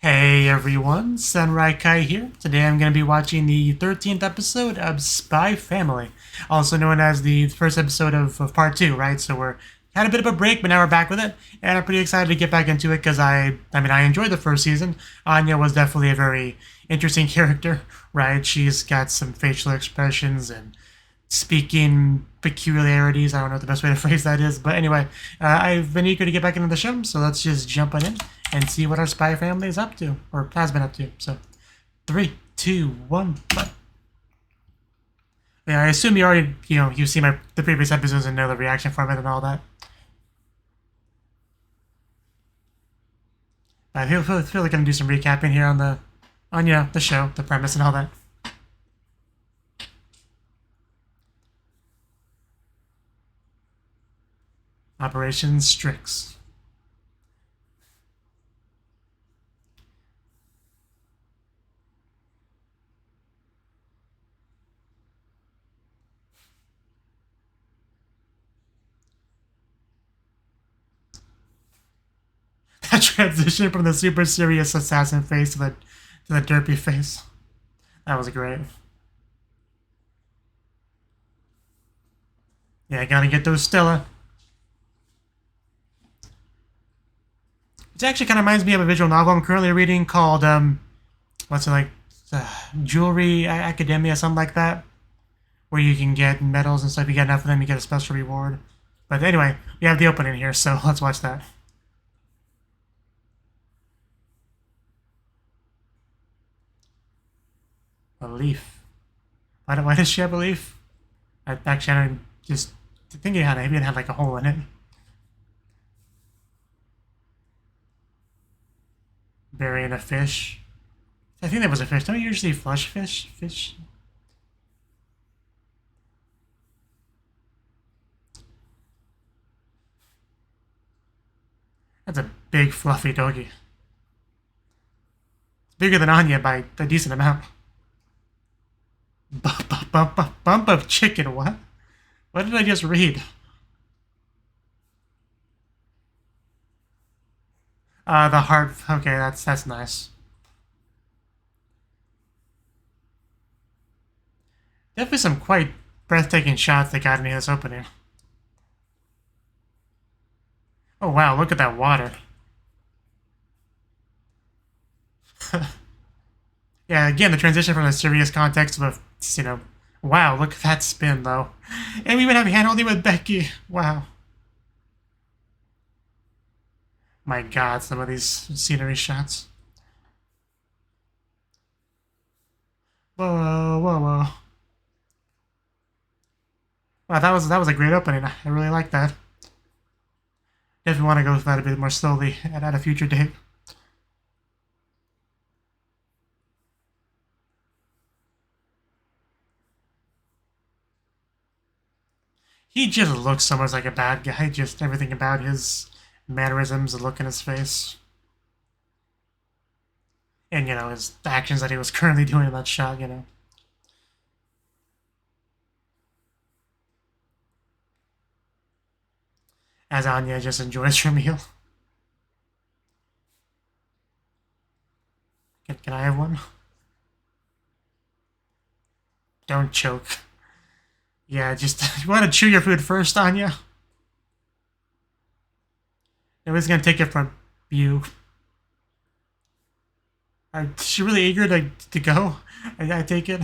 Hey everyone, Samurai Kai here. Today I'm going to be watching the 13th episode of Spy Family, also known as the first episode of part 2, right? So we're had a bit of a break, but now we're back with it, and I'm pretty excited to get back into it because I enjoyed the first season. Anya was definitely a very interesting character, right? She's got some facial expressions and speaking peculiarities. I don't know what the best way to phrase that is, but anyway, I've been eager to get back into the show, so let's just jump on in and see what our spy family is up to, or has been up to. So, 3, 2, 1, play. Yeah, I assume you already, you've seen the previous episodes and know the reaction format and all that. I feel like I'm gonna do some recapping here on the show, the premise and all that. Operation Strix. That transition from the super serious assassin face to the derpy face. That was great. Yeah, I gotta get those Stella. It actually kind of reminds me of a visual novel I'm currently reading called, what's it like? Jewelry Academia, something like that. Where you can get medals and stuff. You get enough of them, you get a special reward. But anyway, we have the opening here, so let's watch that. A leaf. Why does she have a leaf? Actually, I don't just think maybe it had like a hole in it. Burying a fish. I think that was a fish. Don't you usually flush fish? That's a big fluffy doggy. It's bigger than Anya by a decent amount. Bump of chicken, what? What did I just read? The heart, okay, that's nice. Definitely some quite breathtaking shots they got in this opening. Oh wow, look at that water. Yeah, again, the transition from the serious context of, wow, look at that spin, though. And we would have hand-holding with Becky. Wow. My god, some of these scenery shots. Whoa. Wow, that was a great opening. I really like that. Definitely want to go with that a bit more slowly at a future date. He just looks so much like a bad guy. Just everything about his mannerisms, the look in his face. And, his actions that he was currently doing in that shot, As Anya just enjoys her meal. Can I have one? Don't choke. Yeah, just you want to chew your food first, Anya. Nobody's gonna take it from you. Is she really eager to go? I take it.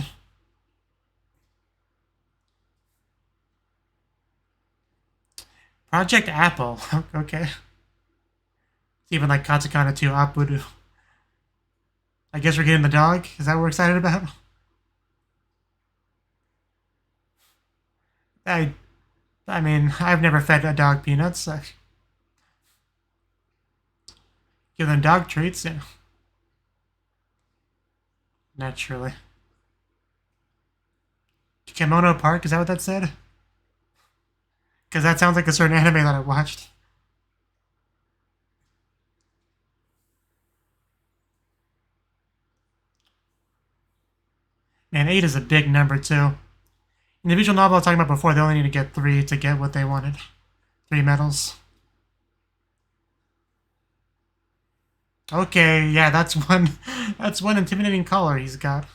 Project Apple. Okay. It's even like Katakana 2 Apuru. I guess we're getting the dog. Is that what we're excited about? I mean, I've never fed a dog peanuts. So give them dog treats, yeah. Naturally. Kimono Park, is that what that said? Because that sounds like a certain anime that I watched. Man, 8 is a big number, too. In the visual novel I was talking about before, they only need to get 3 to get what they wanted. 3 medals. Okay, yeah, that's one. That's one intimidating color he's got.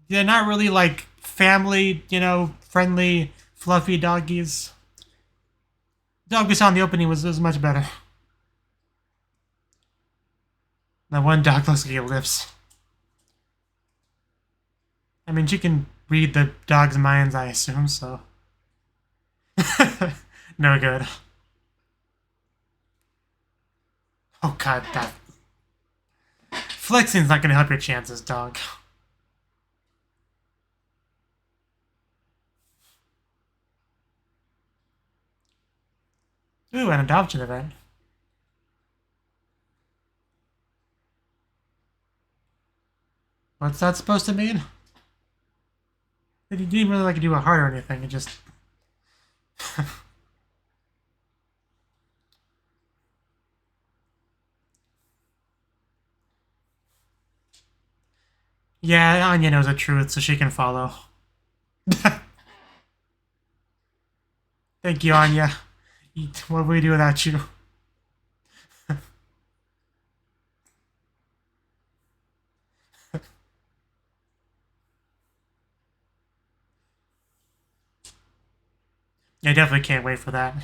They're not really like family, friendly, fluffy doggies. The dog we saw in the opening was much better. That one dog looks like he lives. I mean, she can read the dog's minds, I assume, so. No good. Oh god, that. Flexing's not gonna help your chances, dog. Ooh, an adoption event. What's that supposed to mean? He didn't really like do a heart or anything, it just... Yeah, Anya knows the truth, so she can follow. Thank you, Anya. What would we do without you? I definitely can't wait for that.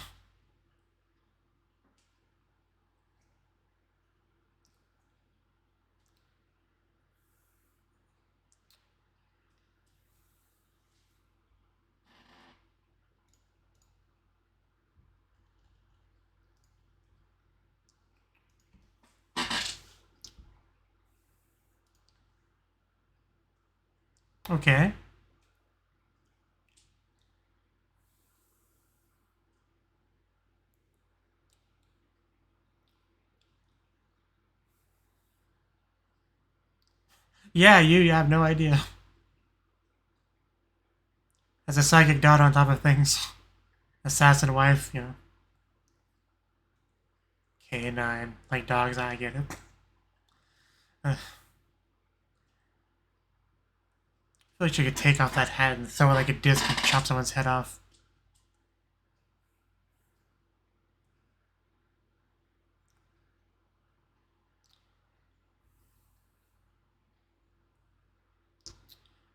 Okay. Yeah, you have no idea. As a psychic god on top of things. Assassin wife, K9. Like dogs, I get it. I feel like you could take off that hat and throw it like a disc and chop someone's head off.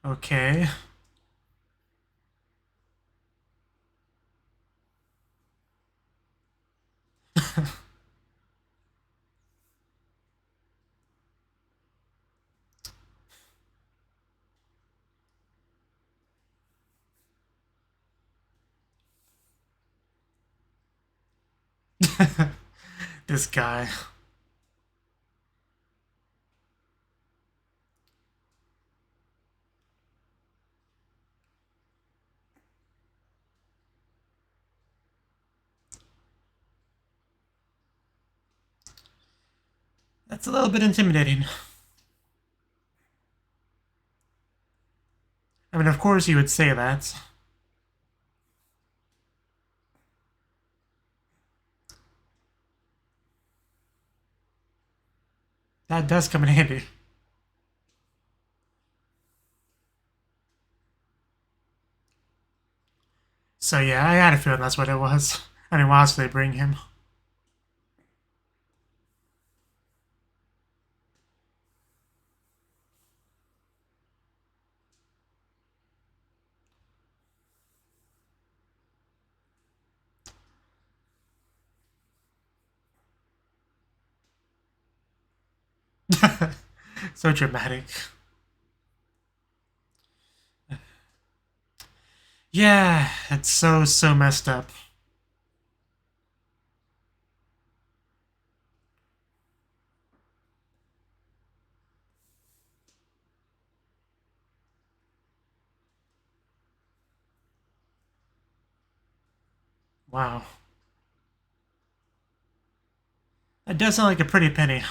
Okay. This guy. That's a little bit intimidating. I mean, of course you would say that. That does come in handy. So yeah, I had a feeling that's what it was. I mean, why else did they bring him? So dramatic. Yeah, it's so messed up. Wow. That does sound like a pretty penny.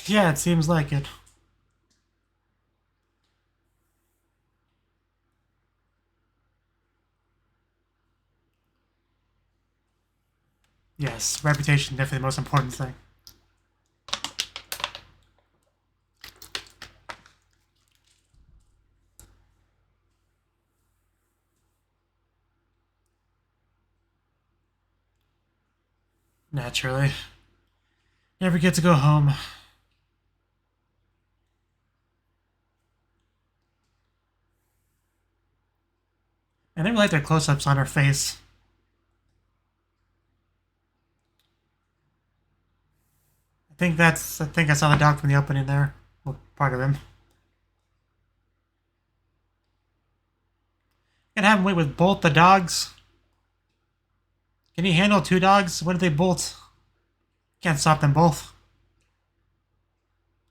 Yeah, it seems like it. Yes, reputation definitely the most important thing. Naturally. Never get to go home. And they really like their close-ups on her face. I think I saw the dog from the opening there. Well, part of him. Gonna have him wait with both the dogs. Can he handle 2 dogs? What if they bolt? Can't stop them both.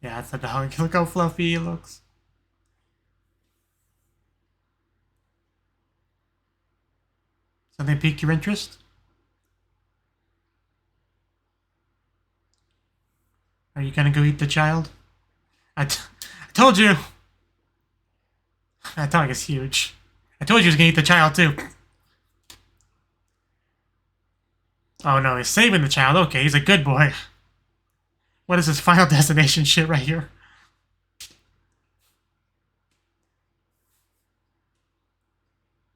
Yeah, that's the dog. Look how fluffy he looks. Something pique your interest? Are you gonna go eat the child? I told you! That dog is huge. I told you he was gonna eat the child too. Oh no, he's saving the child. Okay, he's a good boy. What is this Final Destination shit right here?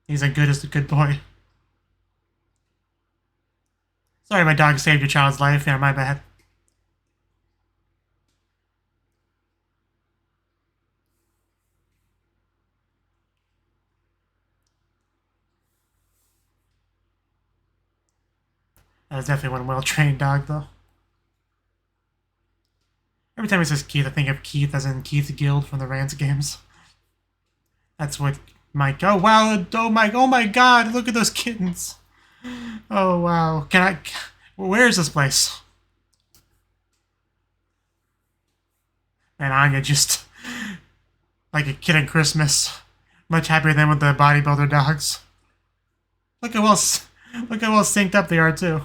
He's as a good boy. Sorry my dog saved your child's life. Yeah, my bad. That was definitely one well-trained dog, though. Every time he says Keith, I think of Keith as in Keith Guild from the Rance games. That's what Mike... Oh, wow! Oh my god! Look at those kittens! Oh, wow. Where is this place? And Anya just... like a kid at Christmas. Much happier than with the bodybuilder dogs. Look how well synced up they are, too.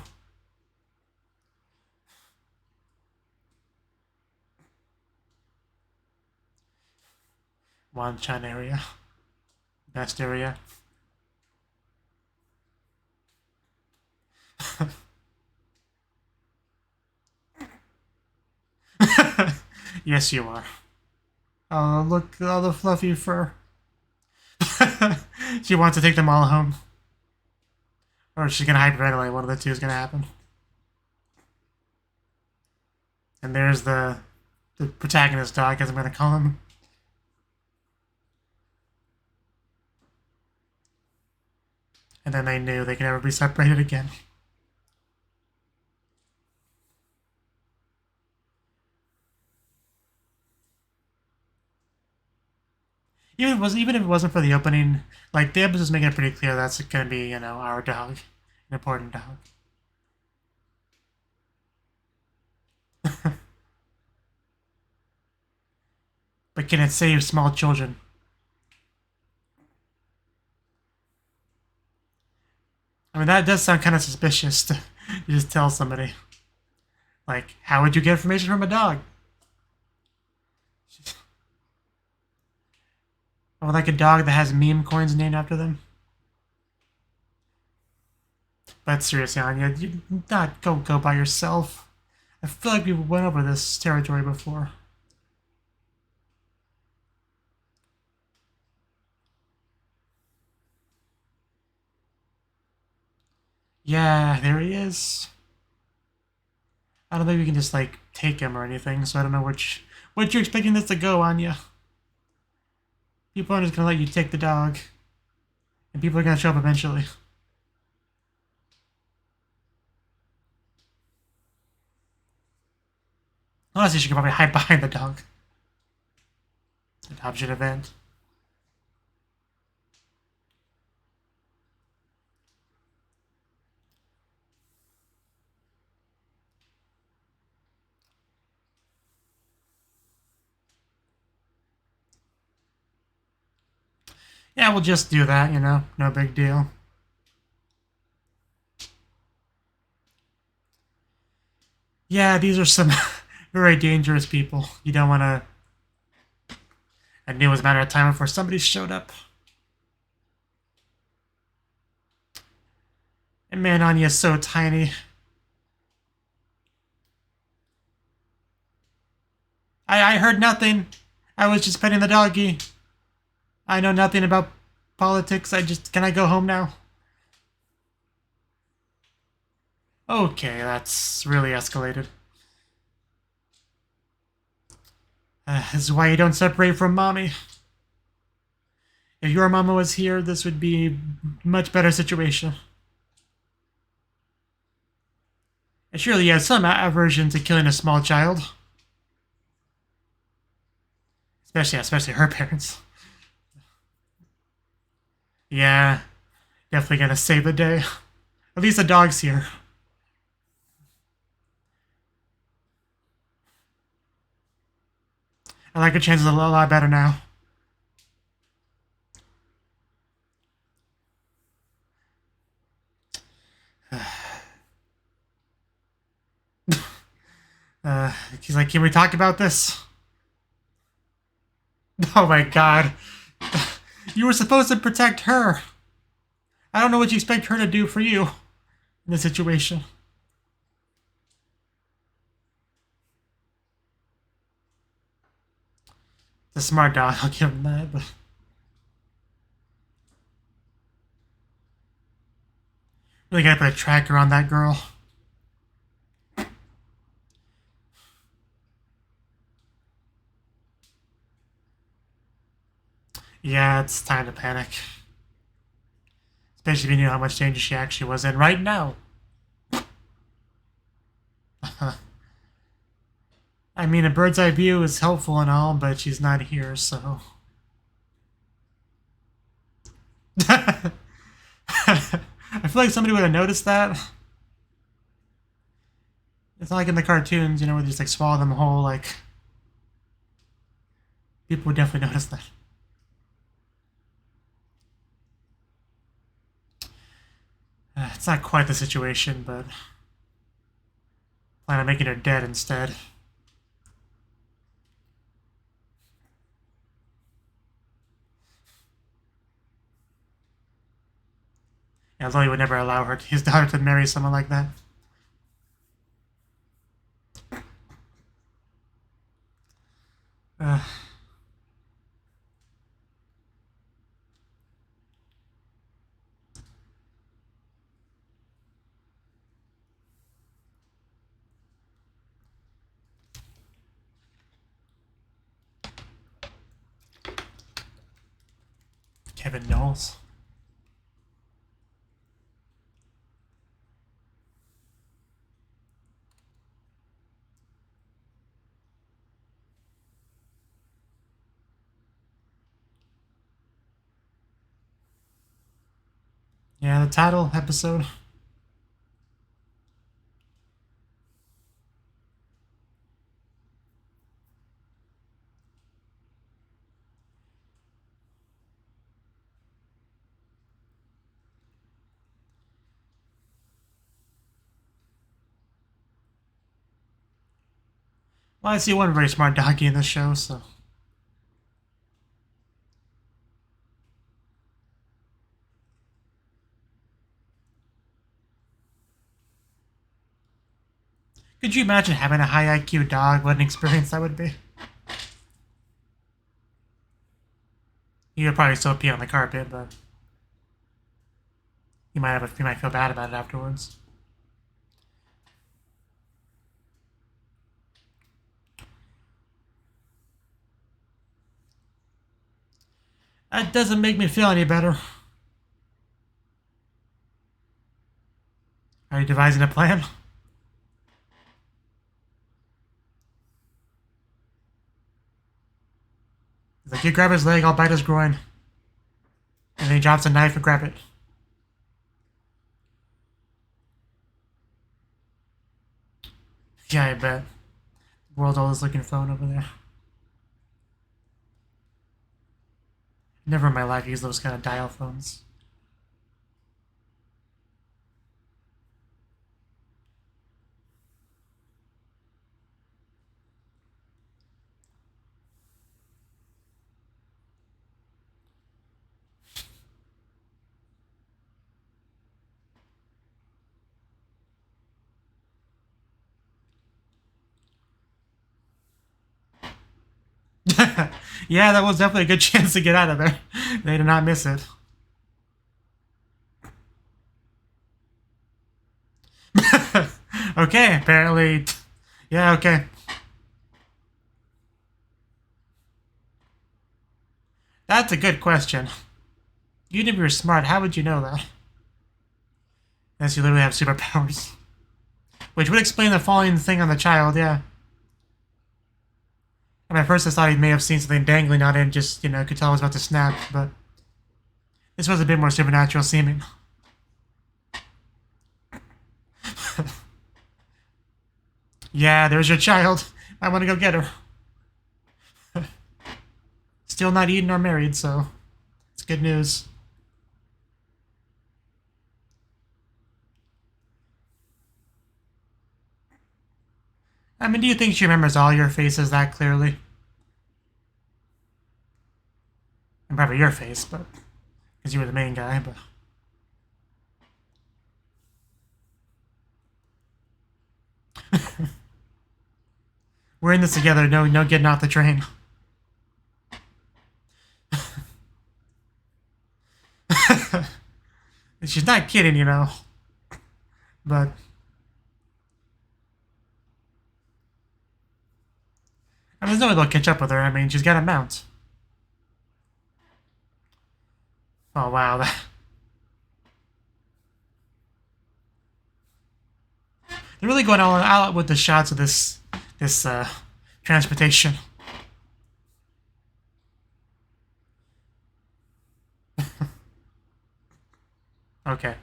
Wanchan area. Best area. Yes, you are. Oh, look at all the fluffy fur. She wants to take them all home. Or she's gonna hyperventilate. One of the two is gonna happen. And there's the protagonist dog, as I'm gonna call him. And then they knew they could never be separated again. Even if it wasn't for the opening, like the episode's making it pretty clear that's gonna be, our dog, an important dog. But can it save small children? I mean, that does sound kind of suspicious to just tell somebody. Like, how would you get information from a dog? Or like a dog that has meme coins named after them? But seriously, Anya, you not go by yourself. I feel like we went over this territory before. Yeah, there he is. I don't think we can just, like, take him or anything, so I don't know what you're expecting this to go, Anya. People are just gonna let you take the dog. And people are gonna show up eventually. Honestly, she could probably hide behind the dog. Adoption event. Yeah, we'll just do that, no big deal. Yeah, these are some very dangerous people. You don't want to... I knew it was a matter of time before somebody showed up. And man, Anya's so tiny. I heard nothing. I was just petting the doggy. I know nothing about politics. Can I go home now? Okay, that's really escalated. This is why you don't separate from mommy. If your mama was here, this would be a much better situation. And surely you have some aversion to killing a small child. Especially her parents. Yeah, definitely gonna save the day. At least the dog's here. I like her chances a lot better now. He's like, can we talk about this? Oh my god. You were supposed to protect her. I don't know what you expect her to do for you in this situation. It's a smart dog, I'll give him that, but... Really gotta put a tracker on that girl. Yeah, it's time to panic. Especially if you knew how much danger she actually was in right now. I mean, a bird's eye view is helpful and all, but she's not here, so... I feel like somebody would have noticed that. It's not like in the cartoons, you know, where they just like swallow them whole, like... People would definitely notice that. It's not quite the situation, but... Plan on making her dead instead. Yeah, Lloyd would never allow his daughter to marry someone like that. Kevin Knowles. Yeah, the title episode. Well, I see one very smart doggy in this show, so... Could you imagine having a high IQ dog? What an experience that would be. You would probably still pee on the carpet, but... You might feel bad about it afterwards. That doesn't make me feel any better. Are you devising a plan? He's like, you grab his leg, I'll bite his groin. And then he drops a knife and grab it. Yeah, I bet. World's oldest looking phone over there. Never in my life used those kind of dial phones. Yeah, that was definitely a good chance to get out of there. They did not miss it. Okay, apparently. Yeah, okay. That's a good question. Even if you were smart, how would you know that? Unless you literally have superpowers. Which would explain the falling thing on the child, yeah. I mean, at first I thought he may have seen something dangling on it and just, you know, could tell it was about to snap, but this was a bit more supernatural seeming. Yeah, there's your child. I want to go get her. Still not eaten or married, so it's good news. I mean, do you think she remembers all your faces that clearly? And probably your face, but because you were the main guy, but we're in this together. No getting off the train. She's not kidding, you know. But I mean, there's no way they'll catch up with her. I mean, she's got a mount. Oh wow, they're really going all out with the shots of this transportation. Okay.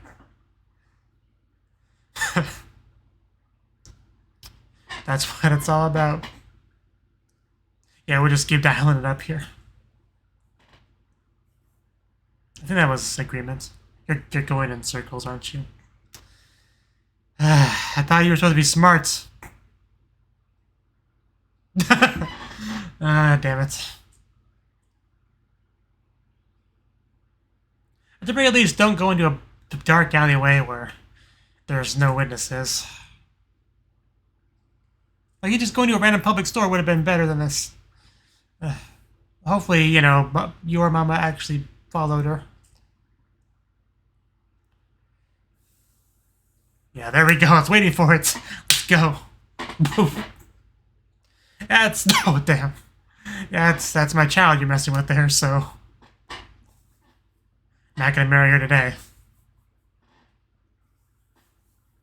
That's what it's all about. Yeah, we'll just keep dialing it up here. I think that was agreement. You're going in circles, aren't you? I thought you were supposed to be smart. Damn it. At the very least, don't go into a dark alleyway where there's no witnesses. Like, you just going to a random public store would have been better than this. Hopefully, you know, your mama actually followed her. Yeah, there we go. I was waiting for it. Let's go. That's no damn. Yeah, that's my child you're messing with there. So, not gonna marry her today,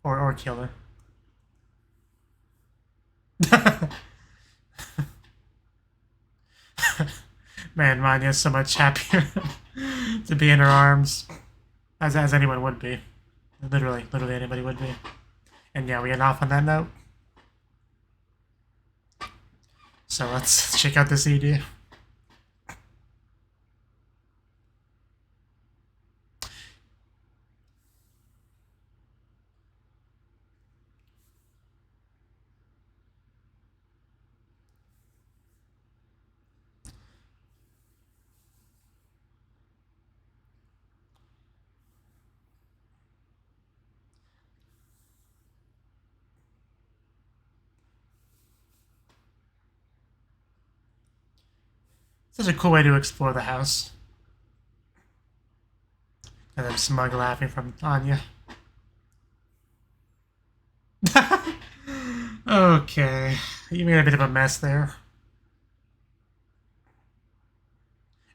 or kill her. Man, Manya's so much happier to be in her arms, as anyone would be. Literally anybody would be. And yeah, we get off on that note. So let's check out this ED. Such a cool way to explore the house. And then smug laughing from Anya. Okay, you made a bit of a mess there.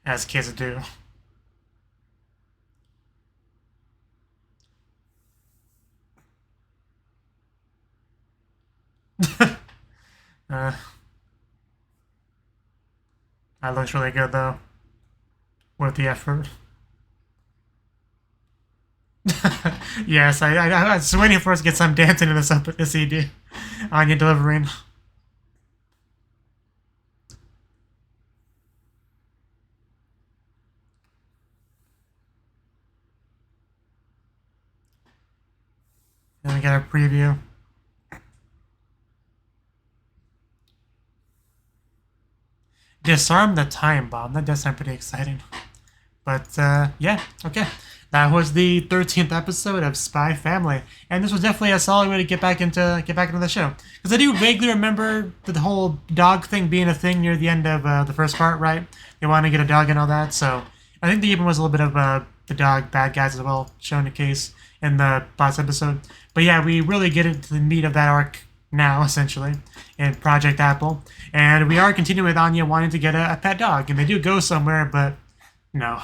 As kids do. That looks really good, though. Worth the effort. Yes, I was waiting for us to get some dancing in this ED. Anya delivering. And we got a preview. Disarm the time bomb. That does sound pretty exciting. But, yeah, okay. That was the 13th episode of Spy Family. And this was definitely a solid way to get back into the show. Because I do vaguely remember the whole dog thing being a thing near the end of the first part, right? They wanted to get a dog and all that. So I think there even was a little bit of the dog bad guys as well, showing the case. in the last episode. But yeah, we really get into the meat of that arc now, essentially, in Project Apple. And we are continuing with Anya wanting to get a pet dog. And they do go somewhere, but no,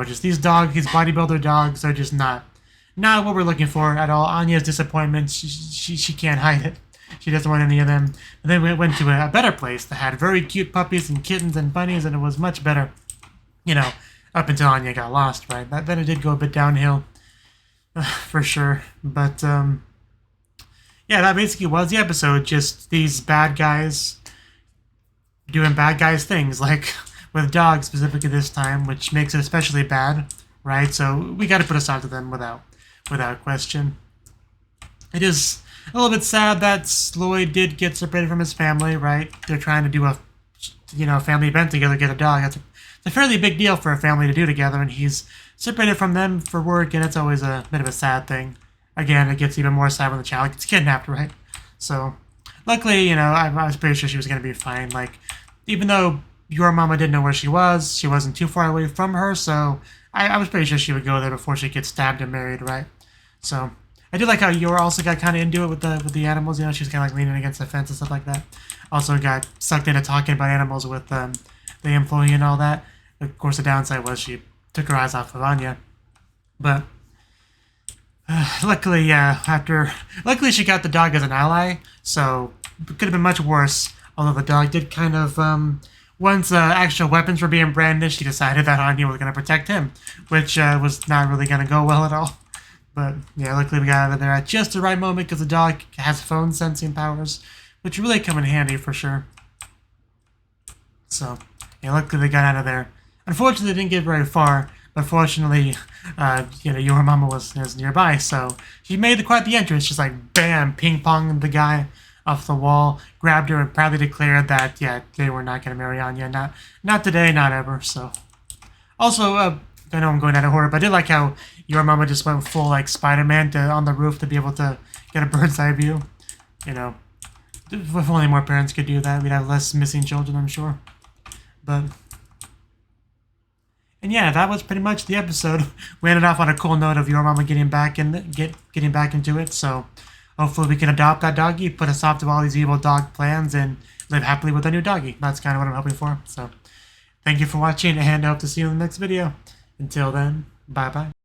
just these bodybuilder dogs are just not what we're looking for at all. Anya's disappointment, she can't hide it. She doesn't want any of them. And then we went to a better place that had very cute puppies and kittens and bunnies, and it was much better, up until Anya got lost, right? Then it did go a bit downhill, for sure. But, yeah, that basically was the episode. Just these bad guys doing bad guys things, like with dogs specifically this time, which makes it especially bad, right? So we got to put a stop to them without question. It is a little bit sad that Lloyd did get separated from his family, right? They're trying to do a family event together, get a dog. It's a fairly big deal for a family to do together, and he's separated from them for work, and it's always a bit of a sad thing. Again, it gets even more sad when the child gets kidnapped, right? So, luckily, I was pretty sure she was going to be fine. Like, even though your mama didn't know where she wasn't too far away from her, so I was pretty sure she would go there before she gets stabbed and married, right? So, I do like how Yor also got kind of into it with the animals. She was kind of like leaning against the fence and stuff like that. Also got sucked into talking about animals with the employee and all that. Of course, the downside was she took her eyes off of Anya. But luckily she got the dog as an ally, so it could have been much worse. Although the dog did kind of, once actual weapons were being brandished, she decided that Anya was going to protect him, which was not really going to go well at all. But yeah, luckily we got out of there at just the right moment because the dog has phone sensing powers, which really come in handy for sure. So yeah, luckily they got out of there. Unfortunately, they didn't get very far. But fortunately, your mama was nearby, so she made quite the entrance. Just like bam, ping ponged the guy off the wall, grabbed her, and proudly declared that they were not going to marry Anya, not today, not ever. So also, I know I'm going out of order, but I did like how your mama just went full like Spider-Man on the roof to be able to get a bird's eye view. If only more parents could do that, we'd have less missing children, I'm sure. But. And yeah, that was pretty much the episode. We ended off on a cool note of your mama getting back into it. So hopefully we can adopt that doggy, put a stop to all these evil dog plans, and live happily with a new doggy. That's kind of what I'm hoping for. So thank you for watching, and I hope to see you in the next video. Until then, bye bye.